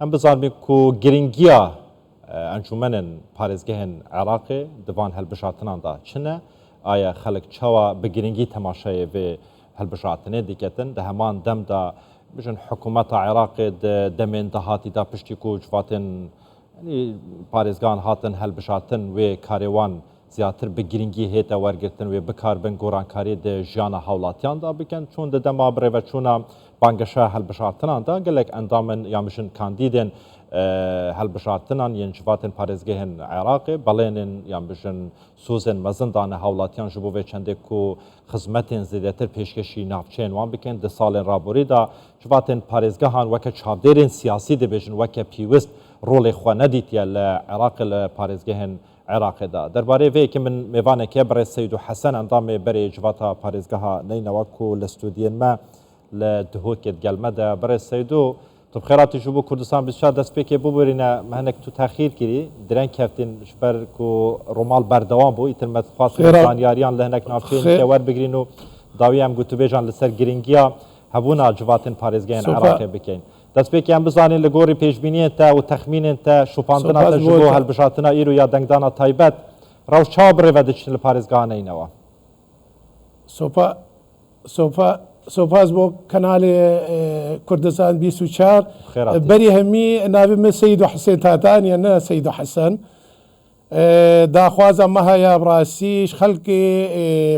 ام بزانم کو گرینگیا انجمن پارێزگەهێن عێراقê divan helbijatinan da çine aya xelek çawa bi giringî temaşayê vê helbijatinê diketin di heman dem da bijin hikûmeta Iraqê di demên dahatî da piştî ku civatên parêzgehan hatin helbijatin wê karêwan ziyatır bi giringî hête wergirtin wê bikarbin gorankarî di jiyana hewlatiyan da bikin çûn di dema birêveçûna bangeşa helbijatinan da gelek endamên ya bijin kandîdên helbijatinan yên civatên parêzgehên Iraqê belênên yan bijin sozên mezin dane hewlatiyan ji bo vê çendê ku xizmetên zêdetir pêşkêşî navçeyên wan bikin di salên raborî da civatên parêzgehan weke çavdêrên siyasî dibêjin weke pîwîst rolê xwe nedîtiye li Iraqê li parêzgehên Iraqê da. Derbarê vê yekê min mêvanekê birêz Seydû Hesen endamê berê civata parêzgeha neynewa ku li stûdiyên me li Duhokê gelme de birêz Seydû tu xêratî ji bo Kurdistan 24 destpêkê bibûrîne hinek tu texîr kirî direng keftin ji ber ku romal berdewam bû îtir me dixwastin zanyariyan li hinek navçeyên werbigirîn û dawî em gotûbêjan li ser giringiya hebûna civatên parêzgehên Iraqê bikin. Destpêkê em bizanîn li gorî pêşbîniyên te û texmînên te şopandina te ji bo helbijatina îro ya dengdana taybet rewş çawa birêve diçin li parêzgeha neynewa. سوپاس بۆ کەناڵێ کوردستان 24 بەری هەمی ناوی من سەید و حسێن تاتانیە نە سەید و حەسەن داخوازە مەهەیە ڕاستیش خەڵکی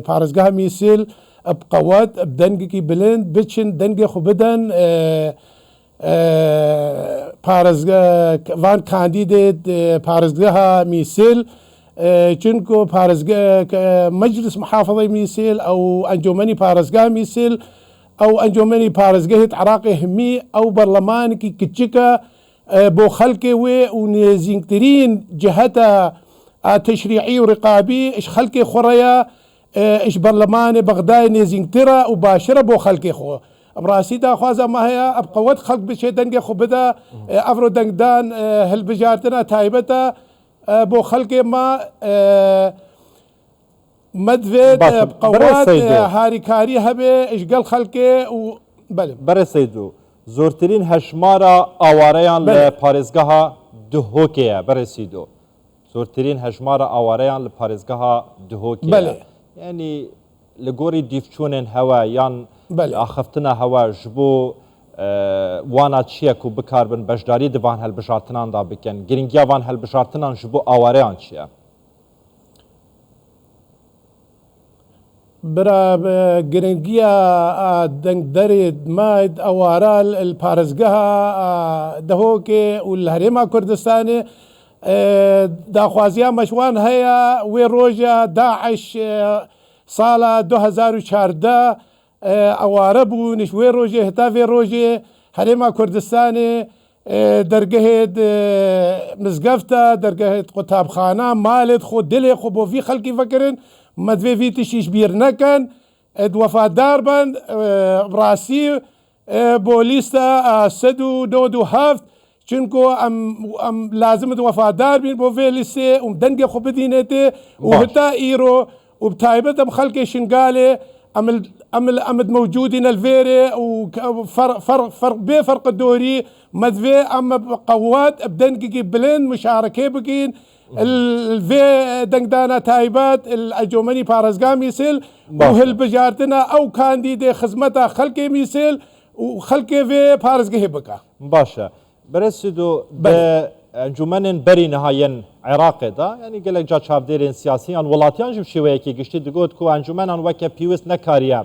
پارێزگەها میسیل بقەوەت دەنگێکی بلند بچن دەنگێ خو بدەن وان کاندیدێت پارێزگەها میسیل چونکو مجلس محافظەی میسیل ئەو ئەنجومەنی پارێزگا میسیل ئەو ئەنجومەنی پارێزگەهێت عراقی هەمی ئەو بەرلەمانێکی کچکە بۆ خەڵکێ وێ و نێزینترین جهەتە تشریعی و ڕقابی ئش خەڵکێ خوڕەیە ئش بەرلەمانی بەغدای نێزینترە و باشرە بۆ خەڵکێ خۆ ڕاستی داخوازە مە هەیە ئەبقەوەت خەڵک بچێت دەنگێ خۆ بدە ئەڤرۆ دەنگدان هەلبژارتنە تایبەتە بۆ خەڵکێ ما مدوێت قەوات هاریکاری هەبێ ئشگەل خەڵکێ و بەرە سەیدوو زۆرترین هەژمارە ئاوارەیان لە پارێزگەها دهۆکەیە بەرە سیدۆ زۆرترین هەژمارە ئاوارەیان لە پارێزگەها دهۆکەیە یعنی لە گۆری دیفچوونێن هەوە یان ئاخەفتنە هەوە ji bo wana çiye ku bikarbin beşdarî di van helbijatinan da bikin giringiya van helbijatinan ji bo awareyan çi ye bira giringiya dengderê mayd awara li parêzgeha Dehokê û li Herêma Kurdistanê daxwaziya meşwan heye wê roja Daeş sala 2014 ئەوارە بوونش وێ ڕۆژێ هەتا vê ڕۆژێ هەرێما کوردستانê دەرگەهێت مزگەفتە دەرگەهێت قوتابخانە مالێت خۆ دلێ خۆ بۆ vî خەڵکی vekirin me divê vî tişîş bîr nekin wefadar bin rastî بۆ lîsta 197 çunku em lazim wefadar bîn بۆ vê lîstê û dengê xwe bidînêtê û heta îro û bi taybet em xelkê şingalê أمد موجودين الفيري وفرق بفرق الدوري مدفي أما قوات بدنقي بلين مشاركة بقين الفي دنقدانا تايبات الأجومني بارزقام يسيل وهل بجارتنا أو كانديدي خزمتا خلقي ميسيل وخلقي في بارزقه بقى باشا برسدو انجمنên berî nihayen Iraqê da yanî gelek ca çavdêrên siyasiyan welatiyan ji şêweyekê giştî digot ku encumenan weke pîwîst nekariye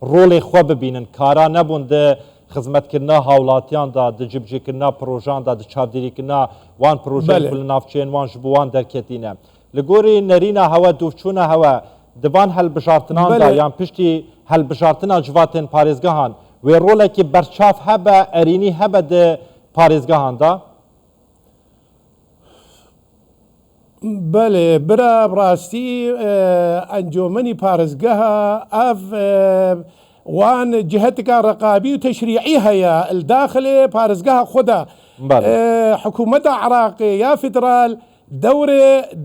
rolê xwe bibînin kara nebûn di xizmetkirina hawlatiyan da di cibcîkirina projan da di çavdêrîkirina wan projeyên ku li navçeyên wan ji bo wan derketîne li gorî nerîna hewe dûvçûna hewe di van helbijartinan da yan piştî helbijartina civatên parêzgehan wê rolekî berçav hebe erînî hebe di parêzgehan da بله برا براستی انجمنی پارێزگەها اف وان جهتك رقابي وتشريعي هيا الداخل بارزقها خدا حكومة عراقي يا فدرال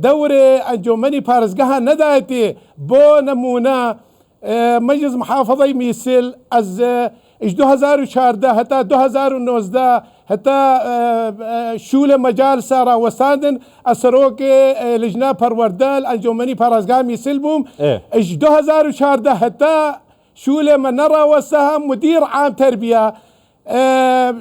دوري انجمني بارزقها ندايتي بو نمونا مجلس محافظة ميسل از 2014 حتى 2019 حتى شول مجالس راوساندن السروك لجنة پروردال انجمنی پارازگامی سلبوم اش 2014 حتى شول من راوسها مدير عام تربية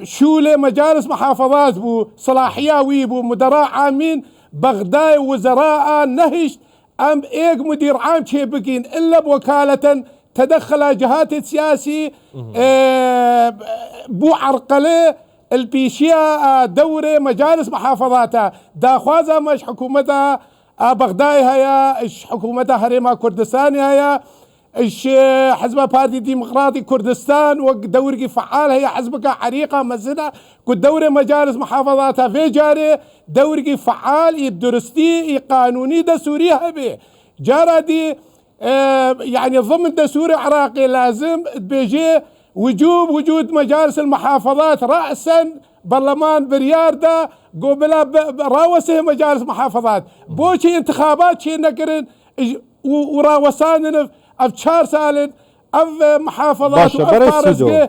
شول مجالس محافظات بو صلاحياوي بو مدراء عامين بغداد وزراء نهش ام ايق مدير عام شي بقين الا بوكالة تدخل جهات سياسي بو عرقله البيشيا دوري مجالس محافظاتها داخوازا مش حكومتها بغداد هيا اش حكومتها هريما كردستان هيا اش حزب بارتي ديمقراطي كردستان ودوري فعال هي حزبك عريقه مزنه كد دوري مجالس محافظاتها في جاري دوري فعال يدرستي قانوني دستوري هبه جارتي يعني ضمن دستور عراقي لازم بيجي وجود مجالس المحافظات رأسا برلمان برياردة قبل راوسه مجالس محافظات بوشي انتخابات شي نكرن وراوسان افشار سالن اف محافظات وافارسكي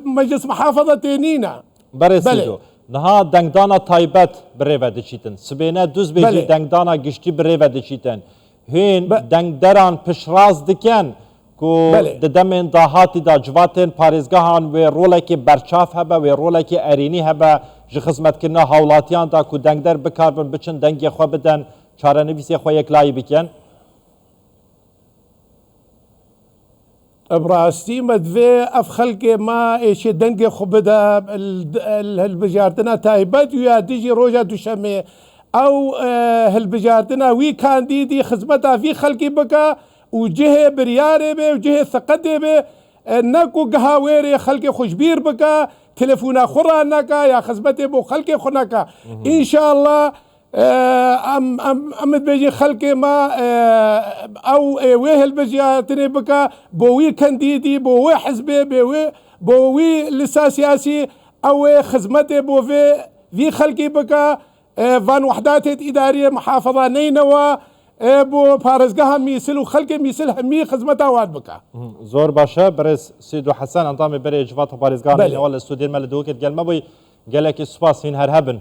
مجلس محافظة تينينا برسيدو نها دنگدانا تایبت بریوه دچیتن سبینه دوز بیجی دنگدانا گشتی بریوه دچیتن هین دنگدران پشراز دکن کو ددمن داهاتی دا جواتن پارێزگاهان وێ ڕۆڵێکی بەرچاف هەبە وێ ڕۆڵێکی ئەرینی هەبە ji خزمەتکردنا هاوڵاتیان دا کو دەنگدەر بکاربن بچن دەنگی خۆ بدەن چارەنویسی خۆ یەکلایی بکەن براستي مدفي اف خلقي ما ايش دنقي خبدا هالبجارتنا تايبات ويا تجي روجا دوشمي او هالبجارتنا وي كان دي خزمتها في خلقي بكا وجهه برياري بي وجهه ثقتي بي ناكو قهاويري خلقي خوشبير بكا تلفونا خورا ناكا يا خزمتي بو خلقي خناكا ان شاء الله ام بيجي خلقي ما او ويه البجياتني بكا بوي كنديدي بوي حزبي بوي لسا سياسي او خزمتي بو في خلقي بكا فان وحدات اداريه محافظه نينوى بو پارێزگەها میسل و خەڵکی میسل هەمی خزمەتا وات بکە زۆر باشە بەڕێز سید و حەسەن ئەندامی بەرێ جوات و پارێزگانەوە لە ستودیۆمە لە دووکت گەلمە بووی گەلێکی سوپاس هین هەر هەبن